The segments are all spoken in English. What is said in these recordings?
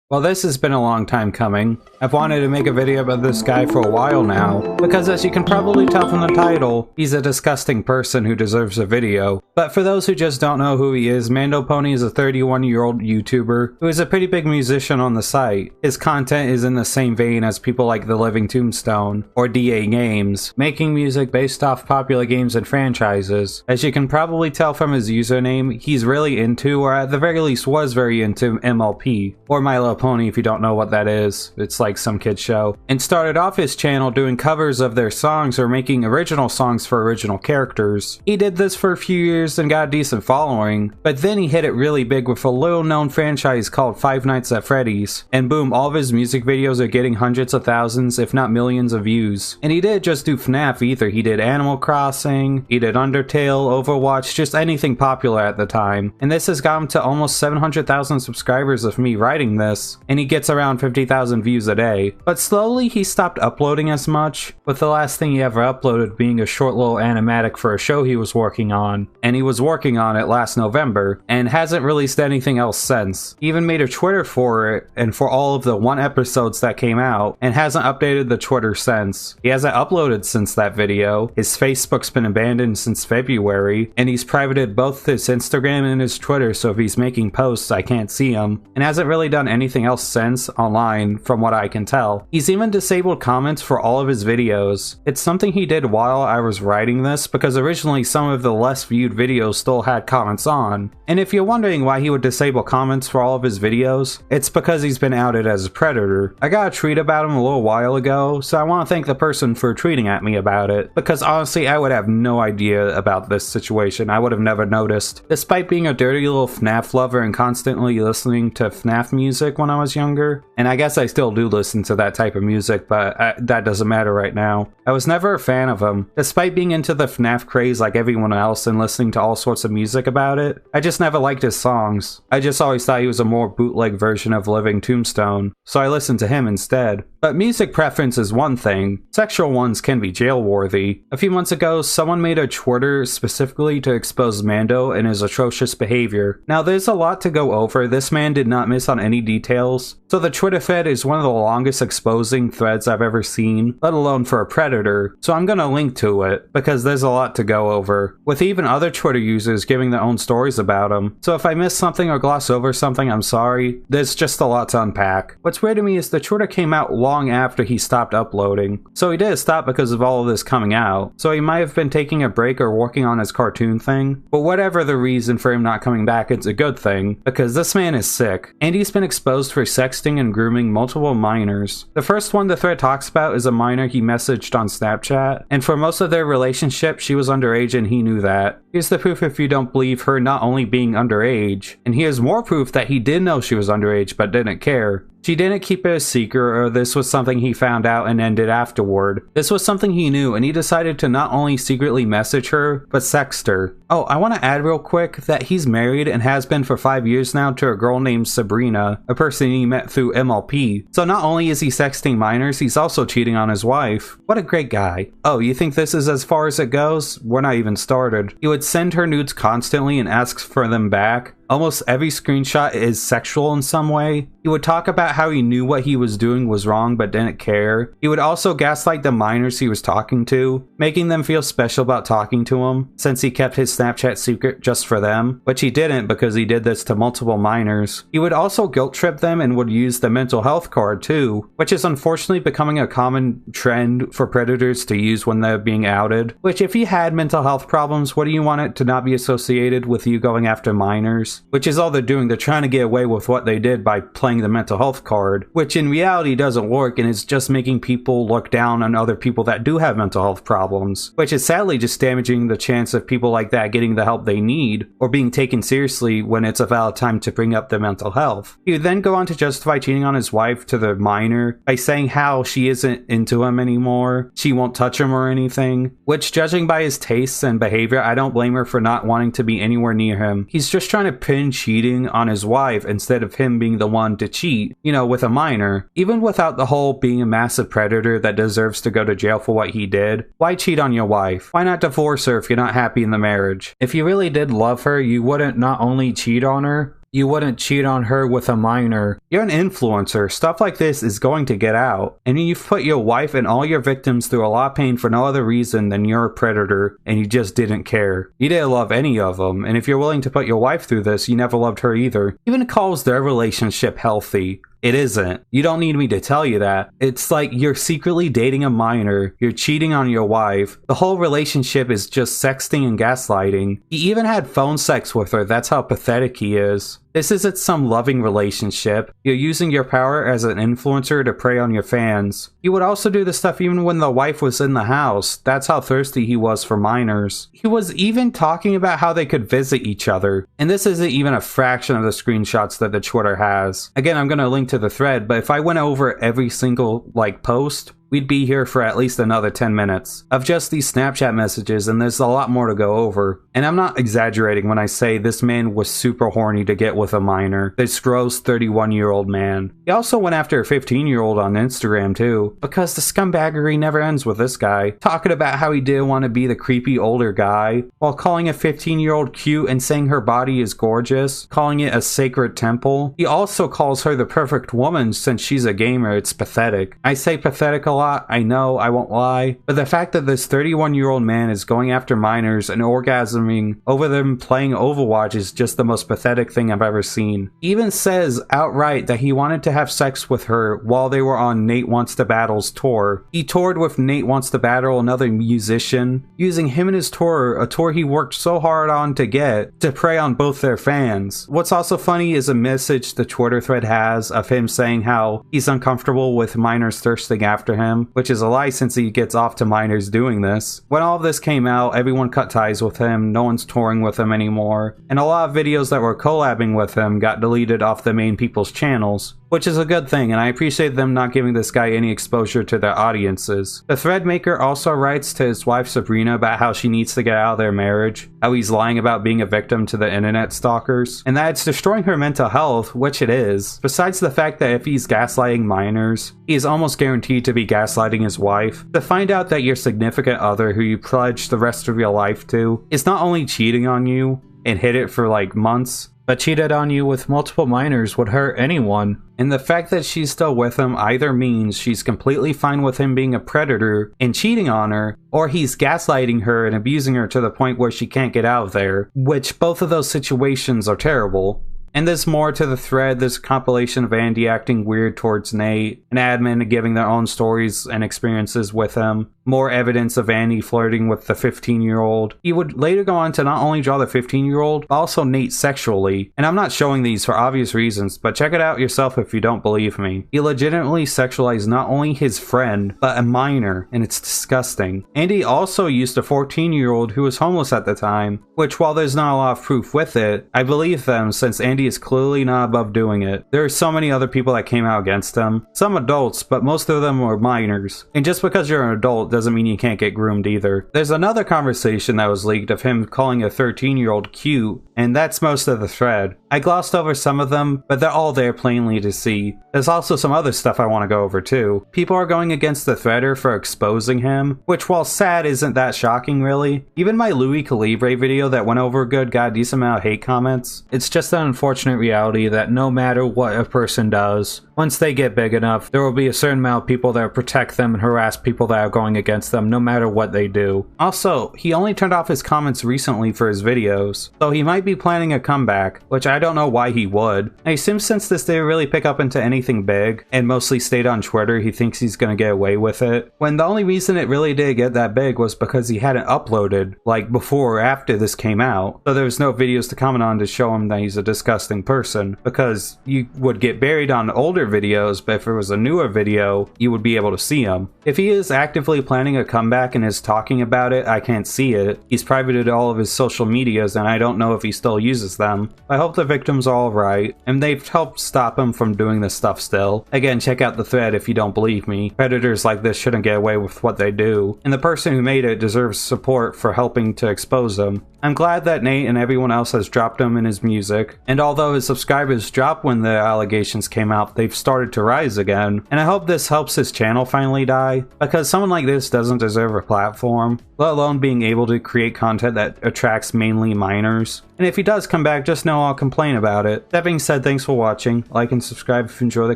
Well, this has been a long time coming. I've wanted to make a video about this guy for a while now, because as you can probably tell from the title, he's a disgusting person who deserves a video. But for those who just don't know who he is, MandoPony is a 31-year-old YouTuber who is a pretty big musician on the site. His content is in the same vein as people like The Living Tombstone, or DA Games, making music based off popular games and franchises. As you can probably tell from his username, he's really into, or at the very least was very into, MLP, or My Little Pony if you don't know what that is. It's like some kid's show. And started off his channel doing covers of their songs or making original songs for original characters. He did this for a few years and got a decent following, but then he hit it really big with a little known franchise called Five Nights at Freddy's. And boom, all of his music videos are getting hundreds of thousands, if not millions of views. And he didn't just do FNAF either. He did Animal Crossing, he did Undertale, Overwatch, just anything popular at the time. And this has got him to almost 700,000 subscribers of me writing this. And he gets around 50,000 views a day. But slowly he stopped uploading as much, with the last thing he ever uploaded being a short little animatic for a show he was working on. And he was working on it last November, and hasn't released anything else since. He even made a Twitter for it, and for all of the 1 episodes that came out, and hasn't updated the Twitter since. He hasn't uploaded since that video, his Facebook's been abandoned since February, and he's privated both his Instagram and his Twitter, so if he's making posts I can't see him, and hasn't really done anything else since online from what I can tell. He's even disabled comments for all of his videos. It's something he did while I was writing this, because originally some of the less viewed videos still had comments on. And if you're wondering why he would disable comments for all of his videos, it's because he's been outed as a predator. I got a tweet about him a little while ago, so I want to thank the person for tweeting at me about it, because honestly I would have no idea about this situation. I would have never noticed. Despite being a dirty little FNAF lover and constantly listening to FNAF music when I was younger, and I guess I still do listen to that type of music, but that doesn't matter right now. I was never a fan of him. Despite being into the FNAF craze like everyone else and listening to all sorts of music about it, I just never liked his songs. I just always thought he was a more bootleg version of Living Tombstone, so I listened to him instead. But music preference is one thing, sexual ones can be jail-worthy. A few months ago, someone made a Twitter specifically to expose Mando and his atrocious behavior. Now there's a lot to go over, this man did not miss on any details, so the Twitter thread is one of the longest exposing threads I've ever seen, let alone for a predator, so I'm gonna link to it, because there's a lot to go over, with even other Twitter users giving their own stories about him. So if I miss something or gloss over something, I'm sorry, there's just a lot to unpack. What's weird to me is the Twitter came out long after he stopped uploading, so he did stop because of all of this coming out, so he might have been taking a break or working on his cartoon thing, but whatever the reason for him not coming back, it's a good thing, because this man is sick, and he's been exposed for sexting and grooming multiple minors. The first one the thread talks about is a minor he messaged on Snapchat, and for most of their relationship she was underage and he knew that. Here's the proof if you don't believe her not only being underage, and here's more proof that he did know she was underage but didn't care. She didn't keep it a secret, or this was something he found out and ended afterward. This was something he knew, and he decided to not only secretly message her, but sext her. Oh, I want to add real quick that he's married and has been for 5 years now to a girl named Sabrina, a person he met through MLP. So not only is he sexting minors, he's also cheating on his wife. What a great guy. Oh, you think this is as far as it goes? We're not even started. He would send her nudes constantly and ask for them back. Almost every screenshot is sexual in some way. He would talk about how he knew what he was doing was wrong but didn't care. He would also gaslight the minors he was talking to, making them feel special about talking to him, since he kept his Snapchat secret just for them, which he didn't because he did this to multiple minors. He would also guilt trip them and would use the mental health card too, which is unfortunately becoming a common trend for predators to use when they're being outed. Which if you had mental health problems, what do you want it to not be associated with you going after minors? Which is all they're doing, they're trying to get away with what they did by playing the mental health card, which in reality doesn't work and is just making people look down on other people that do have mental health problems, which is sadly just damaging the chance of people like that getting the help they need or being taken seriously when it's a valid time to bring up their mental health. He would then go on to justify cheating on his wife to the minor by saying how she isn't into him anymore, she won't touch him or anything, which judging by his tastes and behavior, I don't blame her for not wanting to be anywhere near him. He's just trying to pin cheating on his wife instead of him being the one to cheat, you know, with a minor. Even without the whole being a massive predator that deserves to go to jail for what he did, why cheat on your wife? Why not divorce her if you're not happy in the marriage? If you really did love her, you wouldn't not only cheat on her, You wouldn't cheat on her with a minor. You're an influencer. Stuff like this is going to get out. And you've put your wife and all your victims through a lot of pain for no other reason than you're a predator and you just didn't care. You didn't love any of them, and if you're willing to put your wife through this, you never loved her either. Even calls their relationship healthy. It isn't. You don't need me to tell you that. It's like you're secretly dating a minor, you're cheating on your wife, the whole relationship is just sexting and gaslighting. He even had phone sex with her, that's how pathetic he is. This isn't some loving relationship. You're using your power as an influencer to prey on your fans. He would also do this stuff even when the wife was in the house. That's how thirsty he was for minors. He was even talking about how they could visit each other. And this isn't even a fraction of the screenshots that the Twitter has. Again, I'm going to link to the thread, but if I went over every single post, we'd be here for at least another 10 minutes of just these Snapchat messages, and there's a lot more to go over. And I'm not exaggerating when I say this man was super horny to get with a minor. This gross 31-year-old man. He also went after a 15-year-old on Instagram too, because the scumbaggery never ends with this guy. Talking about how he didn't want to be the creepy older guy, while calling a 15-year-old cute and saying her body is gorgeous, calling it a sacred temple. He also calls her the perfect woman since she's a gamer. It's pathetic. I say pathetic a lot, I know, I won't lie, but the fact that this 31-year-old man is going after minors and orgasming over them playing Overwatch is just the most pathetic thing I've ever seen. He even says outright that he wanted to have sex with her while they were on Nate Wants to Battle's tour. He toured with Nate Wants to Battle, another musician, using him in his tour, a tour he worked so hard on to get, to prey on both their fans. What's also funny is a message the Twitter thread has of him saying how he's uncomfortable with minors thirsting after him, which is a lie since he gets off to minors doing this. When all of this came out, everyone cut ties with him, no one's touring with him anymore, and a lot of videos that were collabing with him got deleted off the main people's channels. Which is a good thing, and I appreciate them not giving this guy any exposure to their audiences. The thread maker also writes to his wife Sabrina about how she needs to get out of their marriage, how he's lying about being a victim to the internet stalkers, and that it's destroying her mental health, which it is. Besides the fact that if he's gaslighting minors, he is almost guaranteed to be gaslighting his wife. To find out that your significant other who you pledged the rest of your life to is not only cheating on you and hid it for months, but cheated on you with multiple minors would hurt anyone. And the fact that she's still with him either means she's completely fine with him being a predator and cheating on her, or he's gaslighting her and abusing her to the point where she can't get out of there, which both of those situations are terrible. And there's more to the thread. There's a compilation of Andy acting weird towards Nate, an admin giving their own stories and experiences with him, more evidence of Andy flirting with the 15-year-old. He would later go on to not only draw the 15-year-old, but also Nate sexually. And I'm not showing these for obvious reasons, but check it out yourself if you don't believe me. He legitimately sexualized not only his friend, but a minor, and it's disgusting. Andy also used a 14-year-old who was homeless at the time, which while there's not a lot of proof with it, I believe them since Andy is clearly not above doing it. There are so many other people that came out against him. Some adults, but most of them were minors. And just because you're an adult doesn't mean you can't get groomed either. There's another conversation that was leaked of him calling a 13-year-old cute, and that's most of the thread. I glossed over some of them, but they're all there plainly to see. There's also some other stuff I want to go over too. People are going against the threader for exposing him, which while sad isn't that shocking really. Even my Louis Calibre video that went over good got a decent amount of hate comments. It's just an unfortunate reality that no matter what a person does, once they get big enough, there will be a certain amount of people that protect them and harass people that are going against them no matter what they do. Also, he only turned off his comments recently for his videos, so he might be planning a comeback, which I don't know why he would. I assume since this didn't really pick up into anything big, and mostly stayed on Twitter, he thinks he's gonna get away with it. When the only reason it really did get that big was because he hadn't uploaded, before or after this came out, so there was no videos to comment on to show him that he's a disgusting person, because you would get buried on older videos, but if it was a newer video, you would be able to see him. If he is actively planning a comeback and is talking about it, I can't see it. He's privated all of his social medias and I don't know if he still uses them. I hope the victims are alright, and they've helped stop him from doing this stuff still. Again, check out the thread if you don't believe me. Predators like this shouldn't get away with what they do, and the person who made it deserves support for helping to expose them. I'm glad that Nate and everyone else has dropped him in his music, and although his subscribers dropped when the allegations came out, they've started to rise again, and I hope this helps his channel finally die, because someone like this doesn't deserve a platform. let alone being able to create content that attracts mainly minors. And if he does come back, just know I'll complain about it. That being said, thanks for watching. Like and subscribe if you enjoy the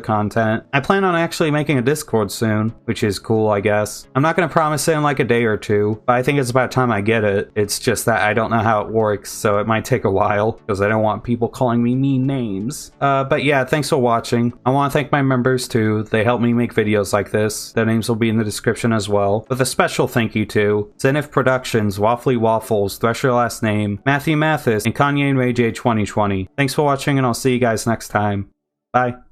content. I plan on actually making a Discord soon, which is cool, I guess. I'm not going to promise it in like a day or two, but I think it's about time I get it. It's just that I don't know how it works, so it might take a while, because I don't want people calling me mean names. But yeah, thanks for watching. I want to thank my members too. They help me make videos like this. Their names will be in the description as well. With a special thank you to Zenith Productions, Waffly Waffles, Thresher Last Name, Matthew Mathis, and Kanye and Ray J 2020. Thanks for watching, and I'll see you guys next time. Bye.